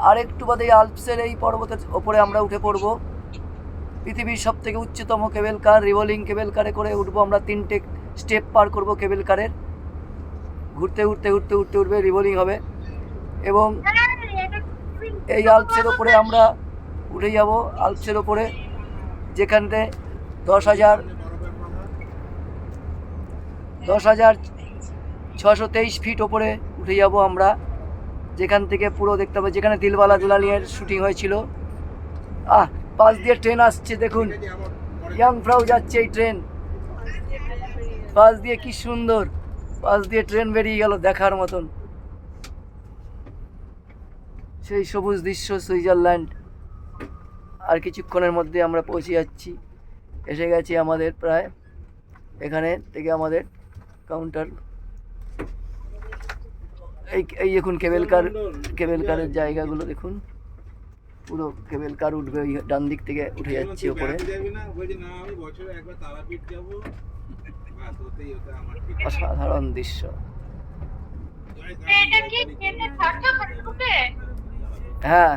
আর একটু বাদে আল্পসের এই পর্বতের ওপরে আমরা উঠে পড়ব। পৃথিবীর সব থেকে উচ্চতম কেবল কার, রিভলিং কেবল কারে করে উঠবো আমরা। 3টে স্টেপ পার করব কেবল কারের, ঘুরতে উঠতে উঠতে উঠতে উঠবে, রিভলিং হবে। এবং এই আল্পসের ওপরে আমরা উঠে যাব, আল্পসের ওপরে যেখানতে 10,623 ফিট ওপরে উঠে যাব আমরা, যেখান থেকে পুরো দেখতে পাবো যেখানে দিলওয়ালা দুলহানিয়ার শুটিং হয়েছিল। পাশ দিয়ে ট্রেন আসছে, দেখুন ইয়াং ফ্রাউ যাচ্ছে এই ট্রেন পাশ দিয়ে, কি সুন্দর পাশ দিয়ে ট্রেন বেরিয়ে গেল, দেখার মতন সেই সবুজ দৃশ্য সুইজারল্যান্ড। আর কিছুক্ষণের মধ্যে আমরা পৌঁছে যাচ্ছি, এসে গেছি আমাদের প্রায়। এখানে থেকে আমাদের কাউন্টার, এই দেখুন কেবল কারের জায়গাগুলো দেখুন, পুরো কেবল কার উঠবে ওই ডান দিক থেকে উঠে যাচ্ছে ওপরে। অসাধারণ দৃশ্য। হ্যাঁ,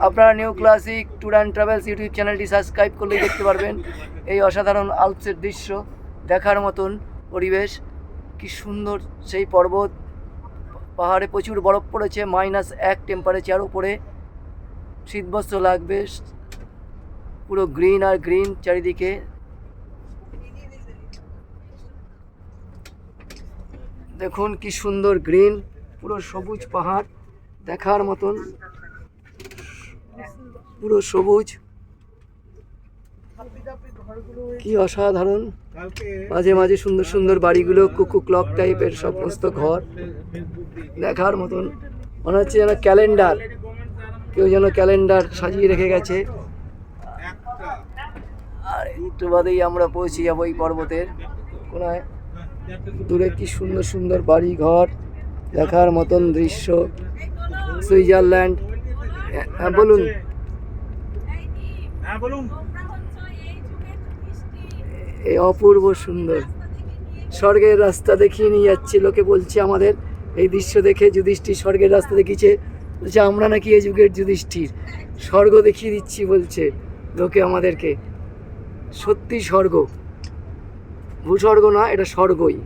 আপনারা new classic tour and travels YouTube চ্যানেলটি সাবস্ক্রাইব করলেই দেখতে পারবেন এই অসাধারণ আল্পসের দৃশ্য, দেখার মতন পরিবেশ। কি সুন্দর সেই পর্বত, পাহাড়ে প্রচুর বরফ পড়েছে, -1 টেম্পারেচার উপরে, শীতবস্ত্র লাগবে। পুরো গ্রিন আর গ্রিন চারিদিকে, দেখুন কি সুন্দর গ্রিন, পুরো সবুজ পাহাড়, দেখার মতন পুরো সবুজ, কি অসাধারণ। মাঝে মাঝে সুন্দর সুন্দর বাড়িগুলো, কুকু ক্লক টাইপের সমস্ত ঘর, দেখার মতন। মনে হচ্ছে যেন ক্যালেন্ডার, কেউ যেন ক্যালেন্ডার সাজিয়ে রেখে গেছে। আর একটু বাদেই আমরা পৌঁছে যাবো এই পর্বতের কোনায়। দূরে কি সুন্দর সুন্দর বাড়ি ঘর, দেখার মতন দৃশ্য সুইজারল্যান্ড। হ্যাঁ বলুন। এই অপূর্ব সুন্দর স্বর্গের রাস্তা দেখিয়ে নিয়ে যাচ্ছে, লোকে বলছে আমাদের এই দৃশ্য দেখে, যুধিষ্ঠির স্বর্গের রাস্তা দেখিয়েছে, বলছে আমরা নাকি এই যুগের যুধিষ্ঠির, স্বর্গ দেখিয়ে দিচ্ছি বলছে লোকে আমাদেরকে। সত্যি স্বর্গ, ভূস্বর্গ না, এটা স্বর্গই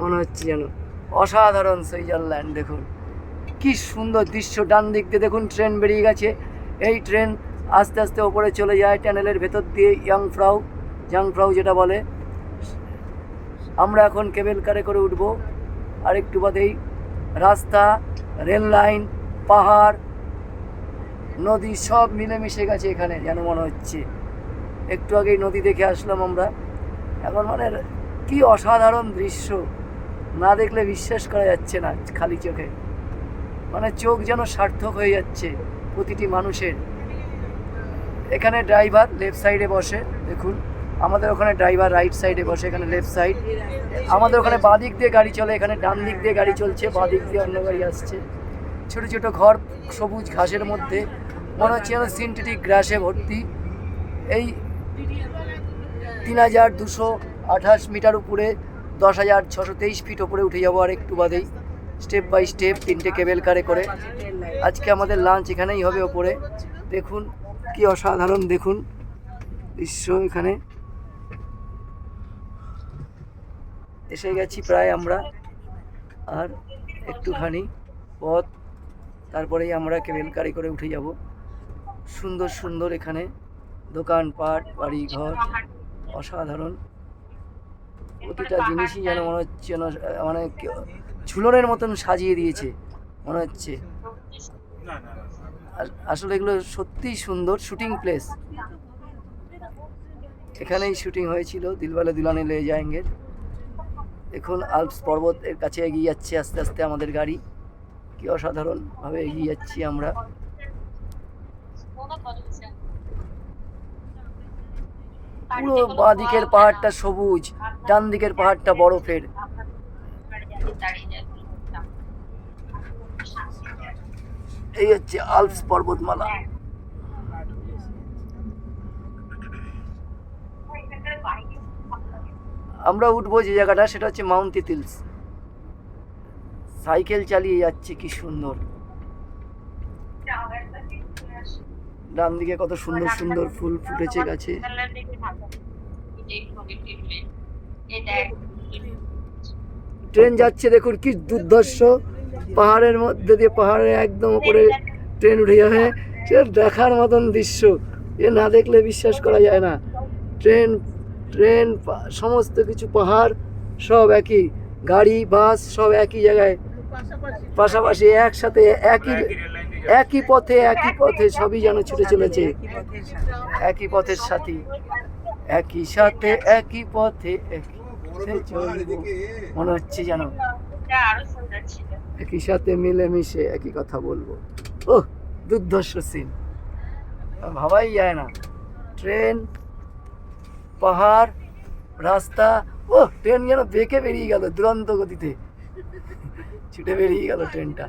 মনে হচ্ছে যেন। অসাধারণ সুইজারল্যান্ড, দেখুন কি সুন্দর দৃশ্য। ডান দিক দিয়ে দেখুন ট্রেন বেরিয়ে গেছে, এই ট্রেন আস্তে আস্তে ওপরে চলে যায় টানেলের ভেতর দিয়ে, ইয়াং ফ্রাউ যেটা বলে। আমরা এখন কেবল কারে করে উঠব, আর একটু বাদেই রাস্তা, রেল লাইন, পাহাড়, নদী সব মিলেমিশে গেছে এখানে, যেন মনে হচ্ছে। একটু আগেই নদী দেখে আসলাম আমরা, এখন মানে কি অসাধারণ দৃশ্য, না দেখলে বিশ্বাস করা যাচ্ছে না খালি চোখে, মানে চোখ যেন সার্থক হয়ে যাচ্ছে প্রতিটি মানুষের। এখানে ড্রাইভার লেফট সাইডে বসে, দেখুন আমাদের ওখানে ড্রাইভার রাইট সাইডে বসে, এখানে লেফট সাইড। আমাদের ওখানে বাঁ দিক দিয়ে গাড়ি চলে, এখানে ডান দিক দিয়ে গাড়ি চলছে, বাঁ দিক দিয়ে অন্য গাড়ি আসছে। ছোটো ছোটো ঘর সবুজ ঘাসের মধ্যে, মনে হচ্ছে যেন সিনথেটিক গ্রাসে ভর্তি। এই 3,228 মিটার উপরে, 10,623 ফিট ওপরে উঠে যাবো আর একটু বাদেই, স্টেপ বাই স্টেপ 3টে কেবল কারে করে। আজকে আমাদের লাঞ্চ এখানেই হবে ওপরে। দেখুন কি অসাধারণ, দেখুন দৃশ্য। এখানে এসে গেছি প্রায় আমরা, আর একটুখানি পথ, তারপরেই আমরা কেবল কারে করে উঠে যাব। সুন্দর সুন্দর এখানে দোকানপাট, বাড়ি ঘর, অসাধারণ। প্রতিটা জিনিসই যেন মনে হচ্ছে মানে ঝুলনের মতন সাজিয়ে দিয়েছে মনে হচ্ছে। আসলে এগুলো সত্যিই সুন্দর শুটিং প্লেস, এখানেই শুটিং হয়েছিল দিলওয়ালে দুলহানিয়া লে যায়েঙ্গে। দেখুন আল্পস পর্বত এর কাছে এগিয়ে যাচ্ছে আস্তে আস্তে আমাদের গাড়ি, কি অসাধারণভাবে এগিয়ে যাচ্ছি আমরা। পুরো বাঁ দিকের পাহাড়টা সবুজ, ডান দিকের পাহাড়টা বরফের। এই হচ্ছে আল্পস পর্বতমালা। আমরা উঠবো যে জায়গাটা, সেটা হচ্ছে মাউন্ট তিতিলস। সাইকেল চালিয়ে যাচ্ছে, কি সুন্দর। ডান দিকে কত সুন্দর সুন্দর ফুল ফুটেছে গাছে। ট্রেন যাচ্ছে দেখুন, কি দুর্ধর্ষ। পাহাড়ের মধ্যে দিয়ে, পাহাড়ের একদম উপরে ট্রেন উঠে যাবে। সে দেখার মতন দৃশ্য, এ না দেখলে বিশ্বাস করা যায় না। ট্রেন ট্রেন সমস্ত কিছু, পাহাড় সব একই, গাড়ি বাস সব একই জায়গায় পাশাপাশি একসাথে, একই পথে সবই যেন ছুটে চলেছে। একই পথের সাথী, একই সাথে একই পথে মনে হচ্ছে যেন একই সাথে মিলেমিশে একই কথা বলবো। ওহ, দুর্ধর্ষ সিন, ভাবাই যায় না। ট্রেন, পাহাড়, রাস্তা। ও, ট্রেন যেন বেঁকে বেরিয়ে গেল দুরন্ত গতিতে, ছুটে বেরিয়ে গেল ট্রেনটা।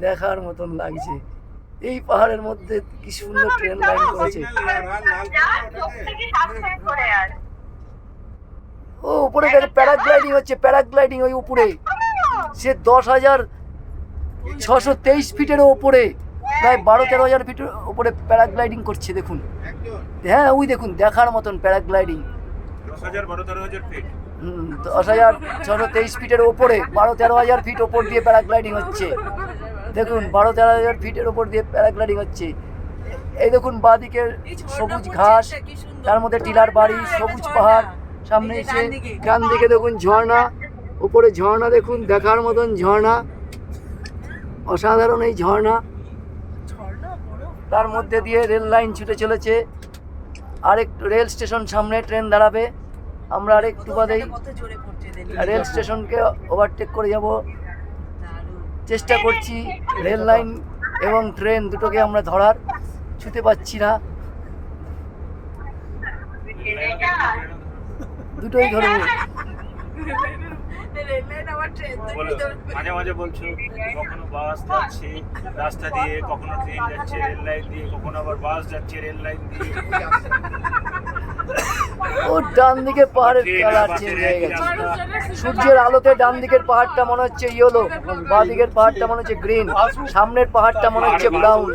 দেখার মতন লাগছে। এই পাহাড়ের মধ্যে কি সুন্দর ট্রেন লাইন করেছে। ও উপরে প্যারাগ্লাইডিং হচ্ছে, প্যারাগ্লাইডিং ওই উপরে, সে 10,623 ফিটের ওপরে, প্রায় 12-13 ফিটের ওপরে প্যারাগ্লাইডিং করছে দেখুন। হ্যাঁ, ওই দেখুন, দেখার মতন প্যারাগ্লাইডিং। 10,623 ফিটের ওপরে, 12-13 ফিট ওপর দিয়ে প্যারাগ্লাইডিং হচ্ছে দেখুন। 12-13 ফিটের ওপর দিয়ে প্যারাগ্লাইডিং হচ্ছে। এই দেখুন, বাঁদিকে সবুজ ঘাস, তার মধ্যে টিলার বাড়ি, সবুজ পাহাড়, সামনে এসে ডান দিকে দেখুন ঝর্ণা, উপরে ঝর্ণা দেখুন, দেখার মতন ঝর্ণা, অসাধারণ এই ঝর্ণা। তার মধ্যে দিয়ে রেল লাইন ছুটে চলেছে। আরেকটু রেল স্টেশন সামনে, ট্রেন দাঁড়াবে। আমরা আরেকটু বাদেই রেল স্টেশনকে ওভারটেক করে যাব। চেষ্টা করছি রেল লাইন এবং ট্রেন দুটোকে আমরা ধরার, ছুতে পারছি না। দুটোই ধরবো। মাঝে মাঝে বলছো কখনো বাস যাচ্ছে রাস্তা দিয়ে, কখনো ট্রেন যাচ্ছে রেল লাইন দিয়ে, কখনো আবার বাস যাচ্ছে রেল লাইন দিয়ে। ও ডান দিকে পাহাড়ের কালার চেঞ্জ হয়ে গেছে। সূর্যের আলোতে ডান দিকের পাহাড়টা মনে হচ্ছে ইয়েলো, বাঁ দিকের পাহাড়টা মনে হচ্ছে গ্রিন, সামনের পাহাড়টা মনে হচ্ছে ব্রাউন।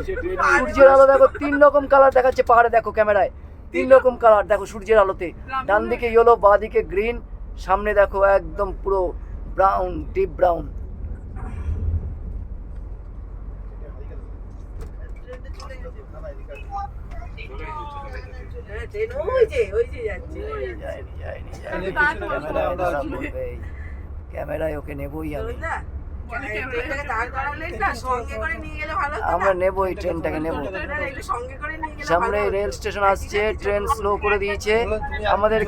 সূর্যের আলো দেখো 3 রকম কালার দেখাচ্ছে পাহাড়ে, দেখো ক্যামেরায় 3 রকম কালার দেখো সূর্যের আলোতে। ডান দিকে ইয়েলো, বাঁ দিকে গ্রিন, সামনে দেখো একদম পুরো ব্রাউন, ডিপ ব্রাউন। ক্যামেরায় ওকে নেবই আমি, আমরা নেবই, ট্রেনটাকে নেব। সামনে রেল স্টেশন আসছে, ট্রেন স্লো করে দিয়েছে। আমাদের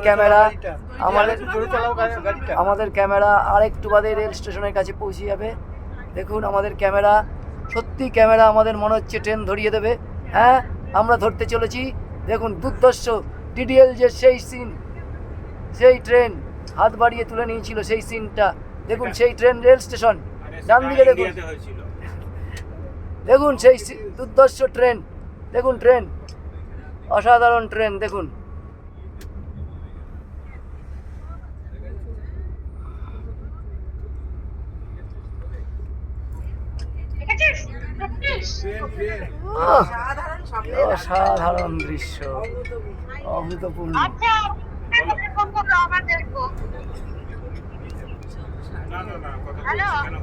ক্যামেরা আর একটু বাদে রেল স্টেশনের কাছে পৌঁছে যাবে। দেখুন আমাদের ক্যামেরা, সত্যি ক্যামেরা আমাদের মনে হচ্ছে ট্রেন ধরিয়ে দেবে। হ্যাঁ, আমরা ধরতে চলেছি। দেখুন দুর্ধর্ষ ডিডিএল যে সেই সিন, সেই ট্রেন হাত বাড়িয়ে তুলে নিয়েছিল সেই সিনটা দেখুন। সেই ট্রেন, রেল স্টেশন ডান দিকে দেখুন, দেখুন সেই দুর্ধর্ষ ট্রেন, দেখুন ট্রেন, অসাধারণ ট্রেন দেখুন। অসাধারণ দৃশ্য, অভূতপূর্ণ। না, কথা বলছি কেন?